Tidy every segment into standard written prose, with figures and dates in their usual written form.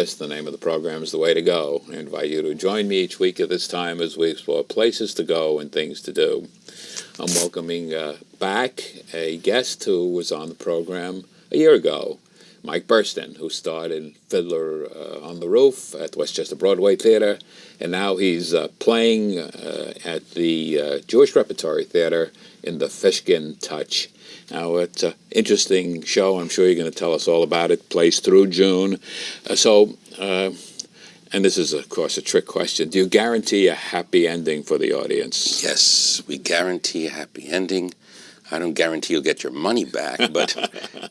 Liss. The name of the program is The Way to Go. I invite you to join me each week at this time as we explore places to go and things to do. I'm welcoming back a guest who was on the program a year ago, Mike Burstyn, who starred in Fiddler on the Roof at the Westchester Broadway Theater, and now he's playing at the Jewish Repertory Theater in the Fishkin Touch. Now, it's an interesting show. I'm sure you're going to tell us all about it. Plays through June. And this is, of course, a trick question. Do you guarantee a happy ending for the audience? Yes, we guarantee a happy ending. I don't guarantee you'll get your money back, but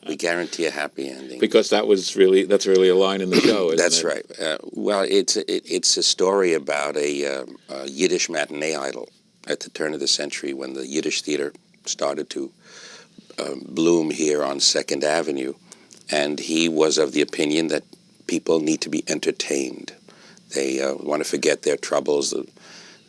we guarantee a happy ending. Because that's really a line in the show, isn't That's it? right. Well, it's a story about a Yiddish matinee idol at the turn of the century when the Yiddish theater started to bloom here on 2nd Avenue. And he was of the opinion that people need to be entertained. They want to forget their troubles.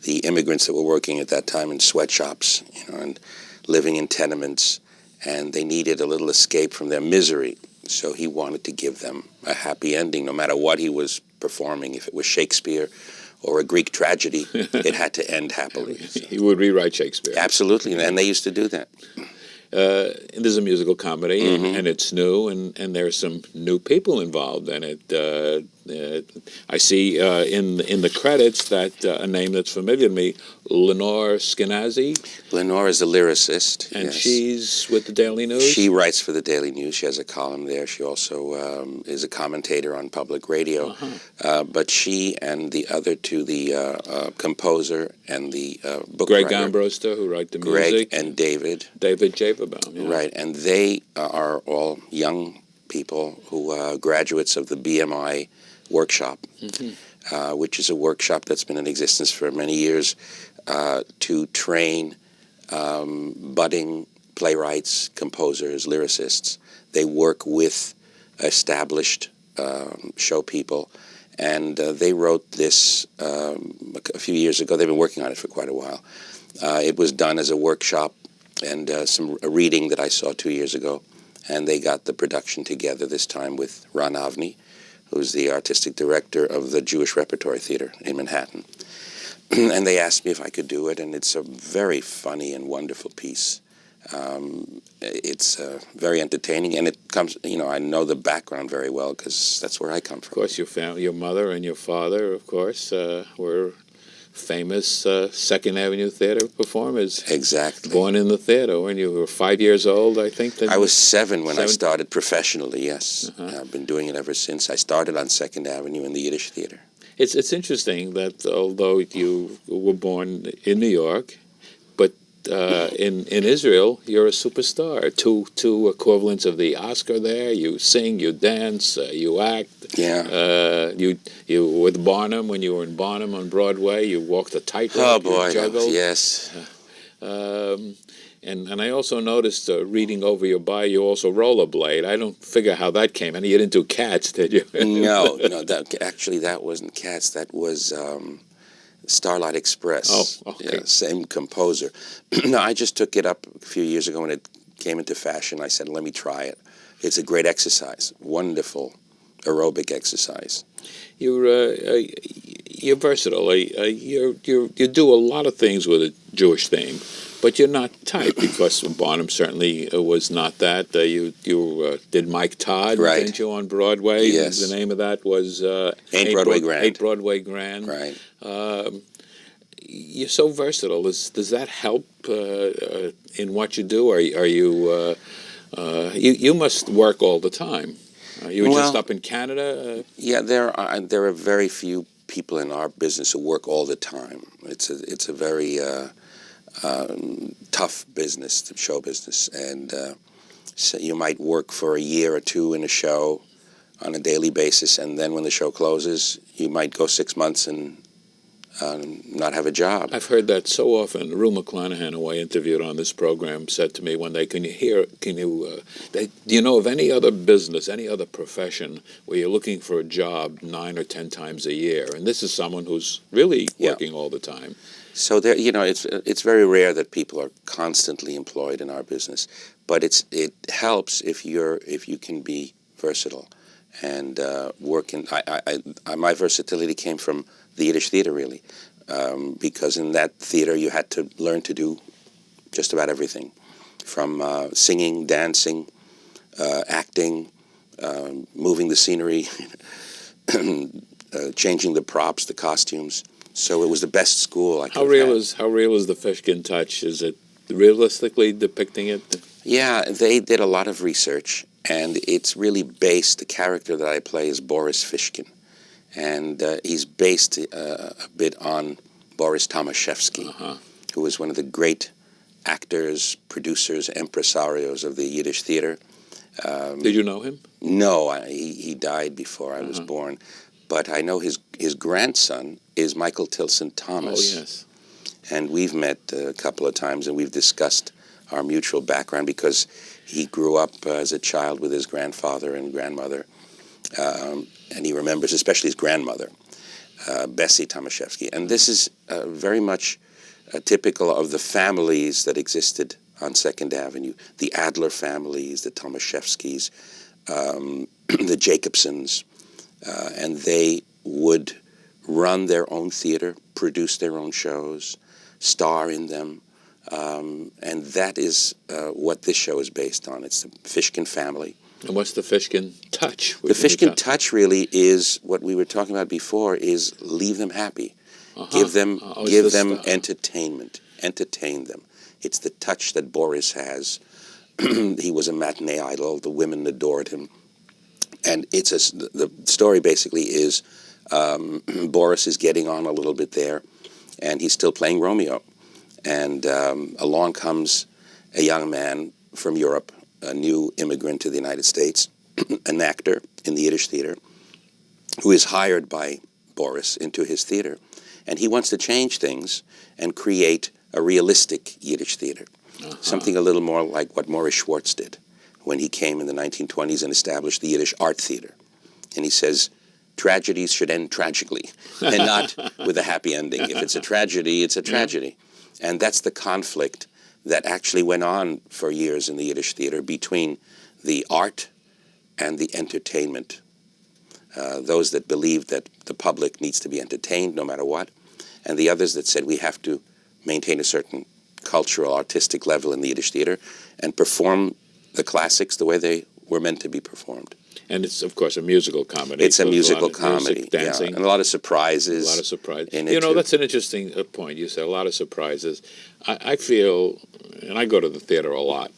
The immigrants that were working at that time in sweatshops, and living in tenements, and they needed a little escape from their misery. So he wanted to give them a happy ending, no matter what he was performing. If it was Shakespeare or a Greek tragedy, it had to end happily. So. He would rewrite Shakespeare. Absolutely, and they used to do that. This is a musical comedy, Mm-hmm. and it's new, and there are some new people involved in it. I see in the credits that a name that's familiar to me, Lenore Skenazy. Lenore is a lyricist. And yes. She's with the Daily News? She writes for the Daily News. She has a column there. She also is a commentator on public radio. Uh-huh. But she and the other two, the composer and the book Greg writer, Armbruster, who write the Greg music. and David. David Javerbaum, yeah. Right, and they are all young people who are graduates of the BMI workshop, Mm-hmm. which is a workshop that's been in existence for many years to train budding playwrights, composers, lyricists. They work with established show people, and they wrote this a few years ago. They've been working on it for quite a while. It was done as a workshop and a reading that I saw 2 years ago, and they got the production together this time with Ron Avni, who's the artistic director of the Jewish Repertory Theater in Manhattan. And they asked me if I could do it, and it's a very funny and wonderful piece. It's very entertaining, and it comes, I know the background very well because that's where I come from. Of course, your family, your mother and your father, of course, were famous 2nd Avenue Theater performers. Exactly. Born in the theater when you were 5 years old, I think. I was 7 when I started professionally, yes. Uh-huh. I've been doing it ever since. I started on 2nd Avenue in the Yiddish Theater. It's interesting that although you were born in New York, but in Israel, you're a superstar. Two equivalents of the Oscar there. You sing, you dance, you act. Yeah. You with Barnum, when you were in Barnum on Broadway, you walked a tightrope. Oh boy, you juggled. yes. And I also noticed reading over your bio, you also rollerblade. I don't figure how that came. And you didn't do Cats, did you? No. That wasn't Cats. That was Starlight Express. Oh, okay. Yeah, same composer. No, I just took it up a few years ago when it came into fashion. I said, let me try it. It's a great exercise, wonderful aerobic exercise. You're versatile. You do a lot of things with a Jewish theme, but you're not tight because Barnum certainly was not that. You did Mike Todd, right. Didn't you, on Broadway? Yes. The name of that was Ain't Broadway Grand. Ain't Broadway Grand. Right. You're so versatile. Does that help in what you do? Are you you must work all the time. You were just up in Canada? Yeah, there are very few people in our business who work all the time. It's a very tough business, the show business, and So you might work for a year or two in a show on a daily basis, and then when the show closes, you might go 6 months and not have a job. I've heard that so often. Rue McClanahan, who I interviewed on this program, said to me one day, do you know of any other business, any other profession where you're looking for a job 9 or 10 times a year? And this is someone who's really working all the time. So there, it's very rare that people are constantly employed in our business, but it helps if you can be versatile and work in. My versatility came from the Yiddish theater, really, because in that theater you had to learn to do just about everything, from singing, dancing, acting, moving the scenery, changing the props, the costumes. So it was the best school I could How real is the Fishkin touch? Is it realistically depicting it? Yeah, they did a lot of research, and it's really based. The character that I play is Boris Fishkin, and he's based a bit on Boris Tomaszewski, who was one of the great actors, producers, impresarios of the Yiddish theater. Did you know him? No, he died before I was born. But I know his grandson is Michael Tilson Thomas. Oh, yes. And we've met a couple of times, and we've discussed our mutual background because he grew up as a child with his grandfather and grandmother. And he remembers especially his grandmother, Bessie Tomaszewski. And this is very much typical of the families that existed on 2nd Avenue. The Adler families, the Tomaszewskis, the Jacobsons. And they would run their own theater, produce their own shows, star in them. And that is what this show is based on. It's the Fishkin family. And what's the Fishkin touch? The Fishkin touch really is what we were talking about before, is leave them happy. Give them entertainment. Entertain them. It's the touch that Boris has. He was a matinee idol. The women adored him. And the story basically is Boris is getting on a little bit there, and he's still playing Romeo. And along comes a young man from Europe, a new immigrant to the United States, an actor in the Yiddish theater, who is hired by Boris into his theater. And he wants to change things and create a realistic Yiddish theater, something a little more like what Morris Schwartz did when he came in the 1920s and established the Yiddish Art Theater. And he says, tragedies should end tragically and not with a happy ending. If it's a tragedy, it's a tragedy. And that's the conflict that actually went on for years in the Yiddish theater between the art and the entertainment. Those that believed that the public needs to be entertained no matter what, and the others that said we have to maintain a certain cultural, artistic level in the Yiddish theater and perform the classics the way they were meant to be performed. And it's, of course, a musical comedy. It's a musical comedy, music, dancing. Yeah, and a lot of surprises. A lot of surprises. You know, that's an interesting point. You said a lot of surprises. I feel, and I go to the theater a lot,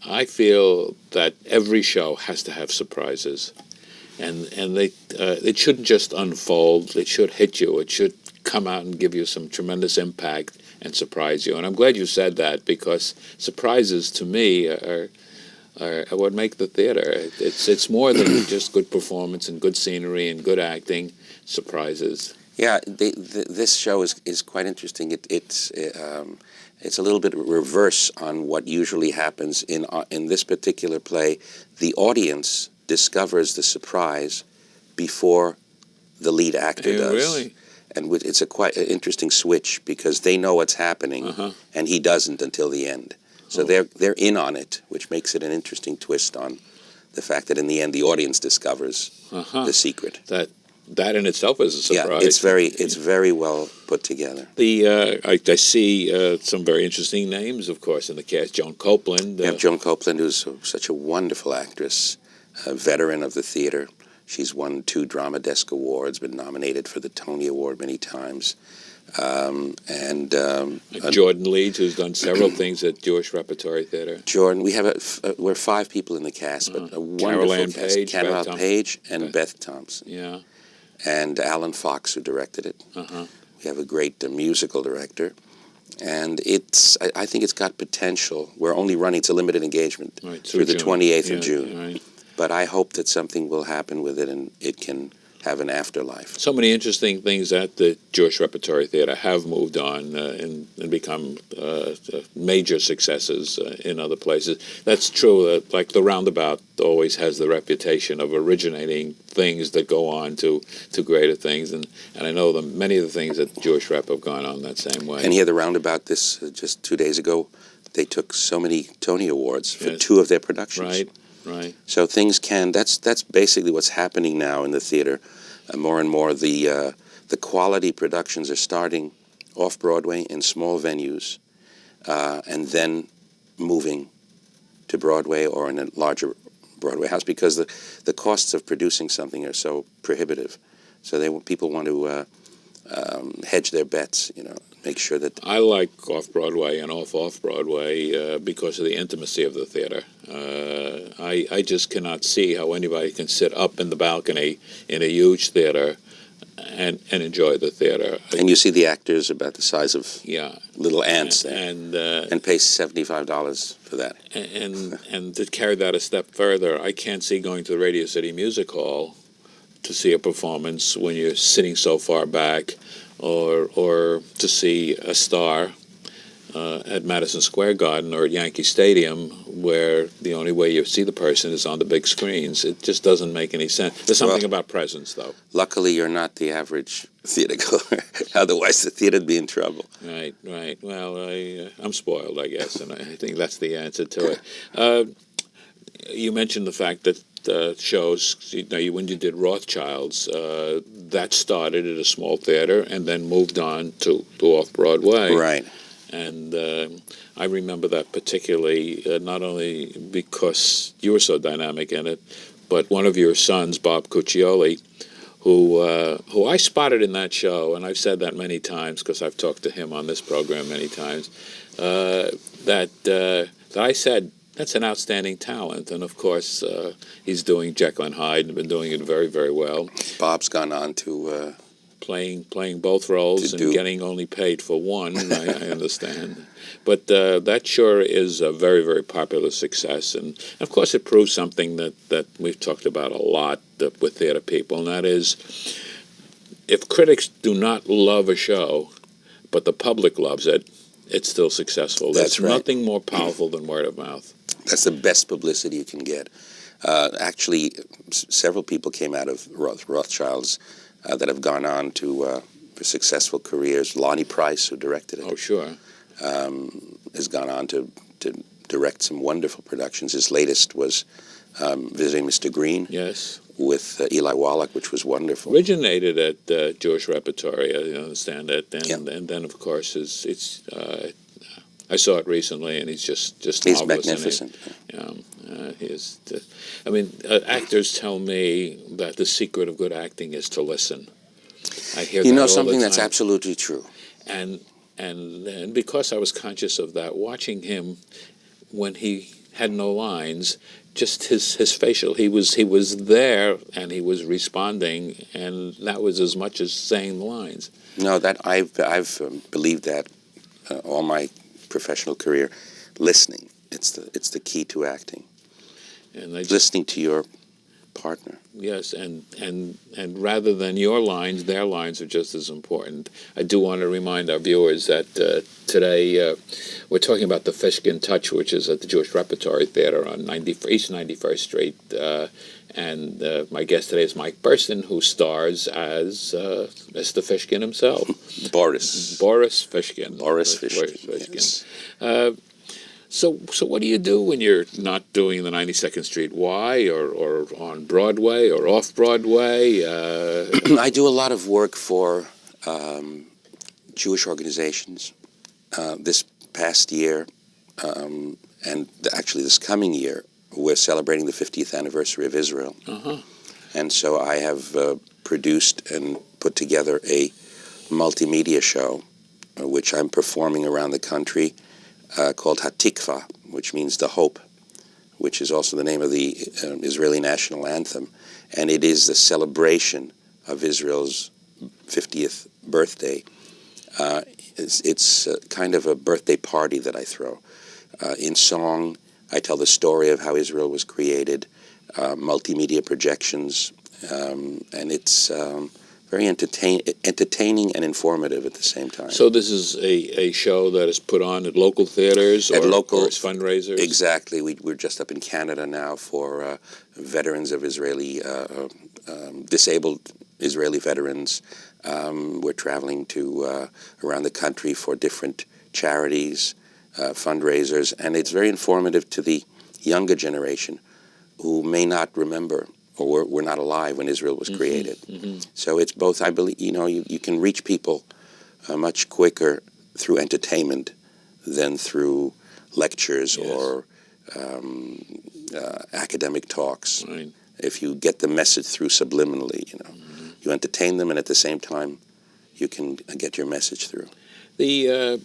I feel that every show has to have surprises. And it shouldn't just unfold. It should hit you. It should come out and give you some tremendous impact and surprise you. And I'm glad you said that, because surprises to me are what make the theater. It's more than just good performance and good scenery and good acting. Surprises. Yeah, this show is quite interesting. It's a little bit reverse on what usually happens in this particular play. The audience discovers the surprise before the lead actor does. Really? And it's a quite interesting switch, because they know what's happening and he doesn't until the end. So they're in on it, which makes it an interesting twist on the fact that in the end the audience discovers the secret. That in itself is a surprise. Yeah, it's very well put together. I see some very interesting names, of course, in the cast. Joan Copeland. We have Joan Copeland, who's such a wonderful actress, a veteran of the theater. She's won 2 Drama Desk Awards, been nominated for the Tony Award many times. Jordan Leeds, who's done several things at Jewish Repertory Theater. Jordan, we're 5 people in the cast, but a wonderful cast. Carol Page and Beth Thompson. Yeah. And Alan Fox, who directed it. We have a great musical director. And I think it's got potential. We're only running, it's a limited engagement Right, through the June. 28th Yeah, of June. right. But I hope that something will happen with it and it can have an afterlife. So many interesting things at the Jewish Repertory Theater have moved on and become major successes in other places. That's true. Like the Roundabout always has the reputation of originating things that go on to greater things, and I know many of the things at Jewish Rep have gone on that same way. And here, the Roundabout, just 2 days ago, they took so many Tony Awards for Yes. 2 of their productions. Right, right. So things that's basically what's happening now in the theater. More and more, the quality productions are starting off-Broadway in small venues and then moving to Broadway or in a larger Broadway house because the costs of producing something are so prohibitive. So people want to hedge their bets, make sure that... I like off-Broadway and off-Broadway because of the intimacy of the theater. I just cannot see how anybody can sit up in the balcony in a huge theater and enjoy the theater. And you see the actors about the size of little ants there, and pay $75 for that. And to carry that a step further, I can't see going to the Radio City Music Hall to see a performance when you're sitting so far back, or to see a star at Madison Square Garden or at Yankee Stadium, where the only way you see the person is on the big screens. It just doesn't make any sense. There's something about presence, though. Luckily, you're not the average theater goer. Otherwise, the theater'd be in trouble. Right. Well, I'm spoiled, I guess, and I think that's the answer to it. You mentioned the fact that shows, when you did Rothschilds, that started at a small theater and then moved on to off-Broadway. Right. And I remember that particularly, not only because you were so dynamic in it, but one of your sons, Bob Cuccioli, who I spotted in that show, and I've said that many times because I've talked to him on this program many times, that I said, that's an outstanding talent. And of course, he's doing Jekyll and Hyde and been doing it very, very well. Bob's gone on to... playing both roles and getting only paid for one, I understand. But that sure is a very, very popular success. And of course, it proves something that we've talked about a lot with theater people, and that is, if critics do not love a show, but the public loves it, it's still successful. That's right. Nothing more powerful than word of mouth. That's the best publicity you can get. Actually, several people came out of Rothschilds that have gone on to successful careers. Lonnie Price, who directed it, Oh, sure. Has gone on to direct some wonderful productions. His latest was Visiting Mr. Green. Yes. With Eli Wallach, which was wonderful. Originated at Jewish Repertory, I understand it, and then of course it's I saw it recently, and he's just he's marvelous. Magnificent. He is. Actors tell me that the secret of good acting is to listen. I hear that all something the that's time. absolutely true. And because I was conscious of that, watching him when he had no lines, just his facial, he was there and he was responding, and that was as much as saying the lines. No, that I've believed that all my professional career. Listening, it's the key to acting. And listening to your partner. Yes, and rather than your lines, their lines are just as important. I do want to remind our viewers that today we're talking about the Fishkin Touch, which is at the Jewish Repertory Theater on East 91st Street. And my guest today is Mike Burstyn, who stars as Mr. Fishkin himself. Boris Fishkin. Boris Fishkin. Yes. So what do you do when you're not doing the 92nd Street Y or on Broadway or off Broadway? I do a lot of work for Jewish organizations. This past year, and actually this coming year, we're celebrating the 50th anniversary of Israel. Uh-huh. And so I have produced and put together a multimedia show, which I'm performing around the country, called Hatikva, which means the hope, which is also the name of the Israeli national anthem. And it is the celebration of Israel's 50th birthday it's kind of a birthday party that I throw. In song, I tell the story of how Israel was created, multimedia projections, and it's very entertaining and informative at the same time. So this is a show that is put on at local theaters or as fundraisers? Exactly. We're just up in Canada now for veterans of Israeli, disabled Israeli veterans. We're traveling to around the country for different charities, fundraisers, and it's very informative to the younger generation who may not remember or were not alive when Israel was created. So it's both, I believe, you can reach people much quicker through entertainment than through lectures or academic talks. Right. If you get the message through subliminally, you entertain them, and at the same time, you can get your message through. You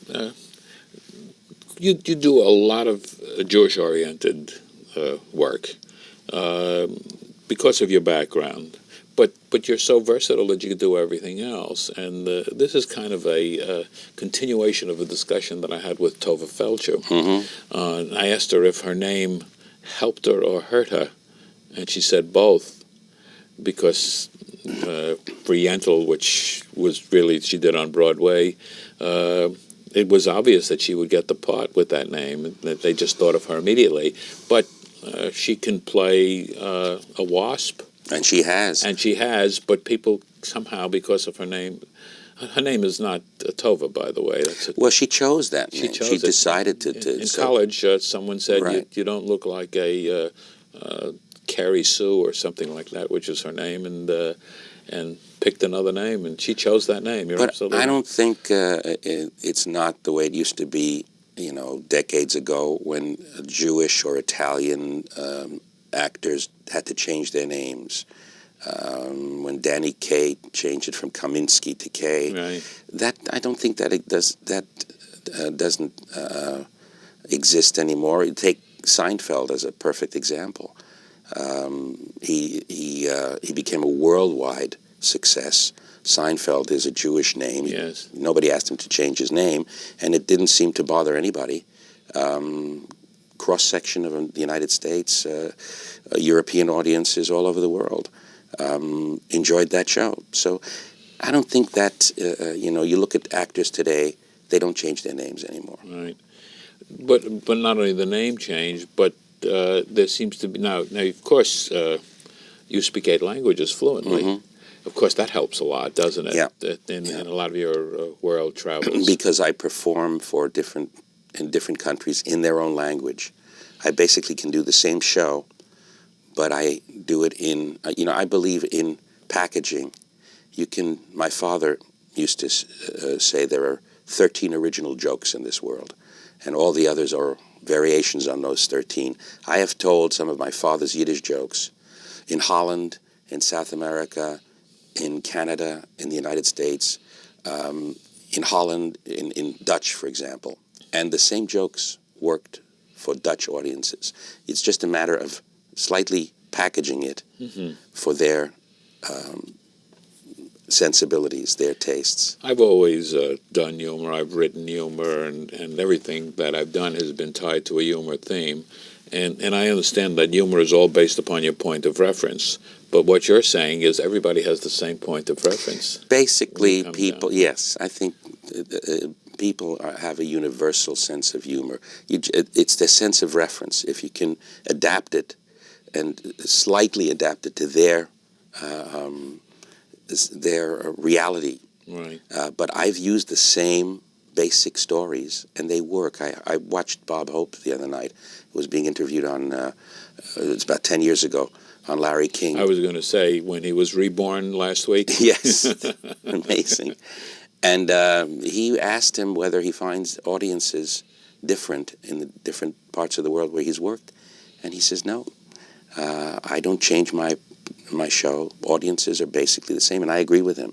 do a lot of Jewish-oriented work because of your background, but you're so versatile that you can do everything else. And this is kind of a continuation of a discussion that I had with Tova Felcher. I asked her if her name helped her or hurt her, and she said both, because for Yentl, which was really she did on Broadway, it was obvious that she would get the part with that name. That they just thought of her immediately. But she can play a wasp. And she has. And she has, but people somehow, because of her name is not Tova, by the way. Well, she chose that name. She decided to. In college, someone said, you don't look like a Carrie Sue or something like that, which is her name, and picked another name, and she chose that name. You're absolutely. I don't think it's not the way it used to be, decades ago when Jewish or Italian actors had to change their names. When Danny Kaye changed it from Kaminsky to Kaye. Right. I don't think that it doesn't exist anymore. Take Seinfeld as a perfect example. He became a worldwide success. Seinfeld is a Jewish name. Yes. Nobody asked him to change his name, and it didn't seem to bother anybody. Cross-section of the United States, European audiences all over the world enjoyed that show. So I don't think that, you look at actors today, they don't change their names anymore. Right. But not only the name change, but there seems to be now of course you speak 8 languages fluently. Of course that helps a lot, doesn't it? Yeah. In a lot of your world travels. Because I perform in different countries in their own language. I basically can do the same show, but I do it in I believe in packaging. My father used to say there are 13 original jokes in this world, and all the others are variations on those 13. I have told some of my father's Yiddish jokes in Holland, in South America, in Canada, in the United States, in Holland, in Dutch, for example. And the same jokes worked for Dutch audiences. It's just a matter of slightly packaging it for their sensibilities, their tastes. I've always done humor. I've written humor, and everything that I've done has been tied to a humor theme. And I understand that humor is all based upon your point of reference. But what you're saying is everybody has the same point of reference. Basically, people, yes, I think people have a universal sense of humor. It's their sense of reference. If you can adapt it and slightly adapt it to their reality. Right. But I've used the same basic stories, and they work. I watched Bob Hope the other night. He was being interviewed on, it's about 10 years ago, on Larry King. I was going to say, when he was reborn last week. Yes, amazing. And he asked him whether he finds audiences different in the different parts of the world where he's worked. And he says, no, I don't change my show. Audiences are basically the same, and I agree with him.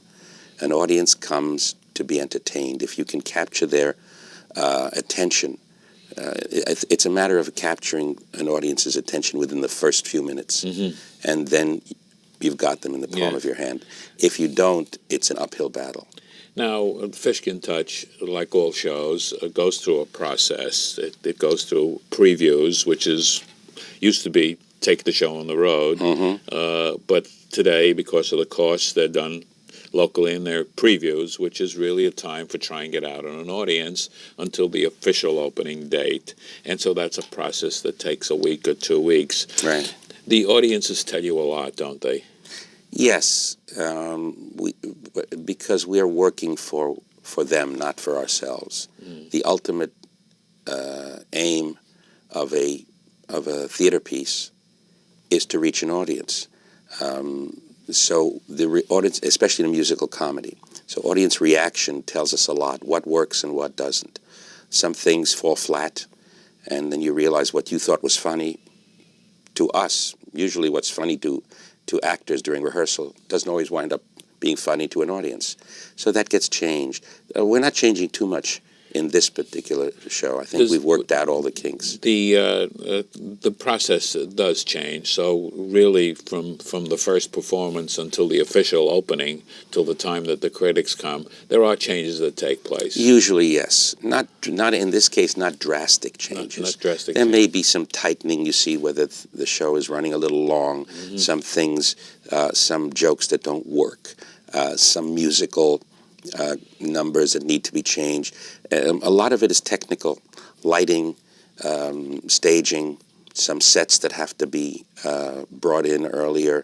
An audience comes to be entertained. If you can capture their attention, it's a matter of capturing an audience's attention within the first few minutes, and then you've got them in the palm of your hand. If you don't, it's an uphill battle. Now, Fishkin Touch, like all shows, goes through a process. It goes through previews, which is used to be take the show on the road. But today, because of the costs, they're done locally in their previews, which is really a time for trying to get out on an audience until the official opening date. And so that's a process that takes a week or 2 weeks. Right. The audiences tell you a lot, don't they? Yes, because we are working for them, not for ourselves. The ultimate aim of a theater piece is to reach an audience. So the audience, especially in a musical comedy, so audience reaction tells us a lot, what works and what doesn't. Some things fall flat, and then you realize what you thought was funny to us, usually what's funny to actors during rehearsal, doesn't always wind up being funny to an audience. So that gets changed. We're not changing too much in this particular show. I think we've worked out all the kinks. The process does change. So really, from the first performance until the official opening, till the time that the critics come, there are changes that take place. Usually, yes. Not in this case. Not drastic changes. Not drastic. There may be some tightening. You see whether the show is running a little long. Some things, some jokes that don't work. Some musical numbers that need to be changed. A lot of it is technical, lighting, staging, some sets that have to be brought in earlier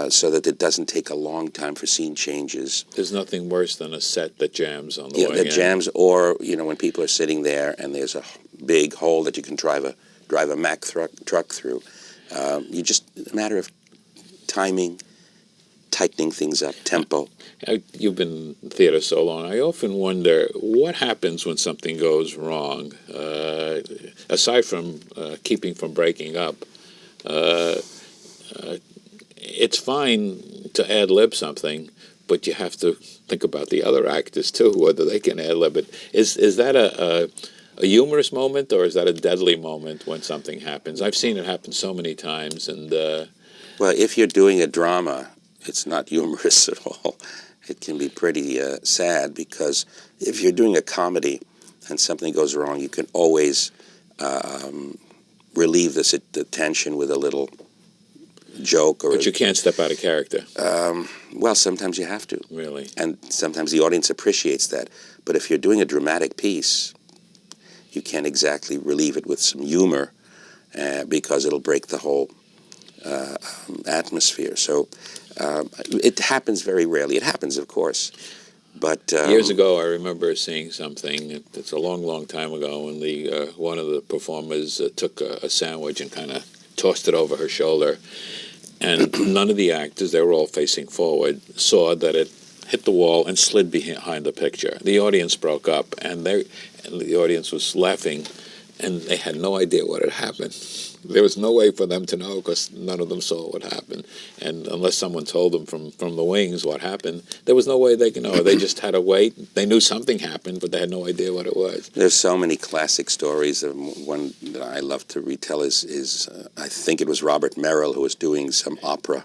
so that it doesn't take a long time for scene changes. There's nothing worse than a set that jams on the way that in. Jams, or when people are sitting there and there's a big hole that you can drive a Mack truck through. You just a matter of timing, tightening things up, tempo. You've been in theater so long. I often wonder what happens when something goes wrong. Aside from keeping from breaking up, it's fine to ad-lib something, but you have to think about the other actors too, whether they can ad-lib it. Is that a humorous moment, or is that a deadly moment when something happens? I've seen it happen so many times, and well, if you're doing a drama, it's not humorous at all. It can be pretty sad, because if you're doing a comedy and something goes wrong, you can always relieve the tension with a little joke. But you can't step out of character. Well, sometimes you have to. Really? And sometimes the audience appreciates that. But if you're doing a dramatic piece, you can't exactly relieve it with some humor because it'll break the whole atmosphere. So it happens very rarely. It happens, of course, but years ago, I remember seeing something. It's a long, long time ago, when one of the performers took a sandwich and kind of tossed it over her shoulder, and none of the actors, they were all facing forward, saw that it hit the wall and slid behind the picture. The audience broke up, and the audience was laughing, and they had no idea what had happened. There was no way for them to know, because none of them saw what happened. And unless someone told them from the wings what happened, there was no way they could know. They just had to wait. They knew something happened, but they had no idea what it was. There's so many classic stories. One that I love to retell is I think it was Robert Merrill who was doing some opera,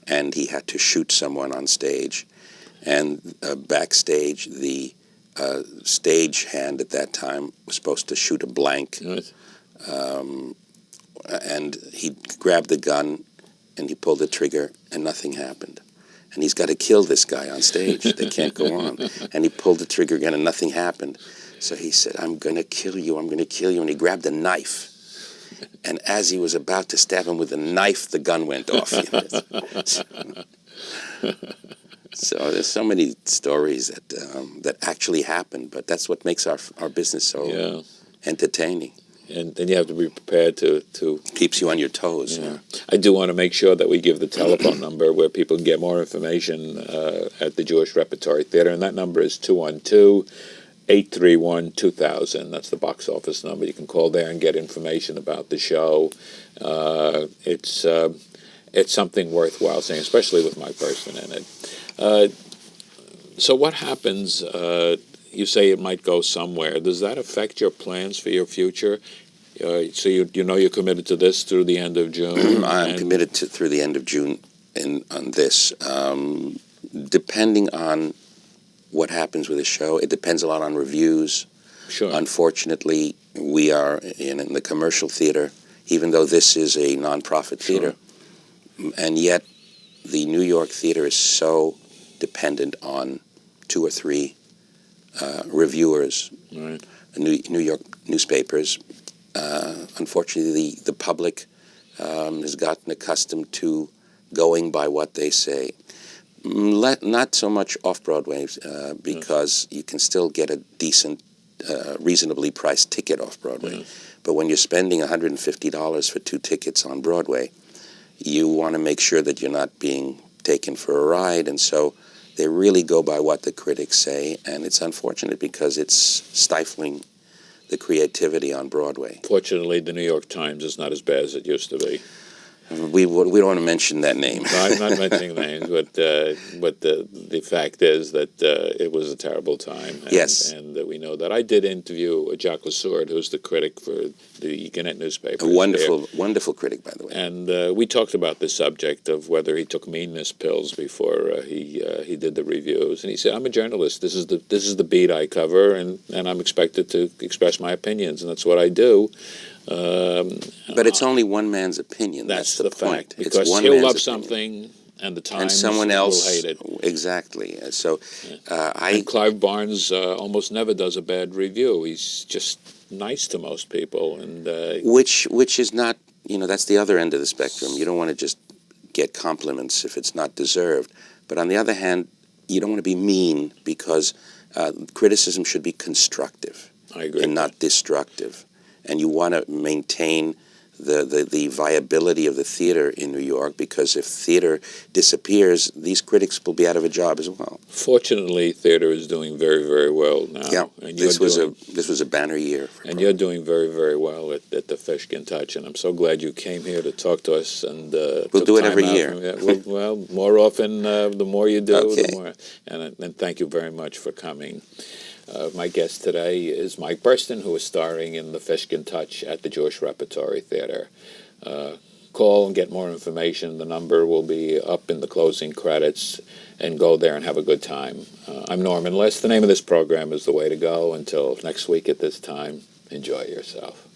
and he had to shoot someone on stage. And backstage, the stage hand at that time was supposed to shoot a blank. Right. And he grabbed the gun and he pulled the trigger, and nothing happened. And he's got to kill this guy on stage. They can't go on. And he pulled the trigger again, and nothing happened. So he said, "I'm going to kill you, I'm going to kill you." And he grabbed a knife. And as he was about to stab him with the knife, the gun went off. So there's so many stories that actually happen, but that's what makes our business so entertaining. And then you have to be prepared to keeps you on your toes. Yeah. I do want to make sure that we give the telephone number where people can get more information at the Jewish Repertory Theater, and that number is 212-831-2000. That's the box office number. You can call there and get information about the show. It's something worthwhile seeing, especially with my person in it. So what happens? You say it might go somewhere. Does that affect your plans for your future? So you're committed to this through the end of June? I'm committed through the end of June on this. Depending on what happens with a show. It depends a lot on reviews. Sure. Unfortunately, we are in the commercial theater, even though this is a nonprofit theater, and yet the New York theater is so dependent on 2 or 3 reviewers, Right. New York newspapers. Unfortunately, the public has gotten accustomed to going by what they say. Not so much off-Broadway, because you can still get a decent, reasonably priced ticket off-Broadway. But when you're spending $150 for 2 tickets on Broadway, you want to make sure that you're not being taken for a ride, and so they really go by what the critics say, and it's unfortunate because it's stifling the creativity on Broadway. Fortunately, the New York Times is not as bad as it used to be. We don't want to mention that name. No, I'm not mentioning names, but the fact is that it was a terrible time. And, Yes. And we know that. I did interview Jacques Lassord, who's the critic for the Gannett newspaper. A wonderful critic, by the way. And we talked about the subject of whether he took meanness pills before he did the reviews. And he said, "I'm a journalist. This is the beat I cover, and I'm expected to express my opinions, and that's what I do." But it's only one man's opinion. That's the point. Fact, because it's one he'll man's love opinion. something, and the Times And someone else will hate it. Exactly. So And Clive Barnes almost never does a bad review. He's just nice to most people, and which is not, that's the other end of the spectrum. You don't want to just get compliments if it's not deserved. But on the other hand, you don't want to be mean, because criticism should be constructive. I agree. And not destructive. And you want to maintain the viability of the theater in New York, because if theater disappears, these critics will be out of a job as well. Fortunately, theater is doing very, very well now. Yeah, and this was a banner year. And you're doing very, very well at the Fishkin Touch, and I'm so glad you came here to talk to us. And we'll do it every year. Well, more often, the more you do, Okay. the more. And thank you very much for coming. My guest today is Mike Burstyn, who is starring in The Fishkin Touch at the Jewish Repertory Theater. Call and get more information. The number will be up in the closing credits, and go there and have a good time. I'm Norman Liss. The name of this program is The Way to Go. Until next week at this time, enjoy yourself.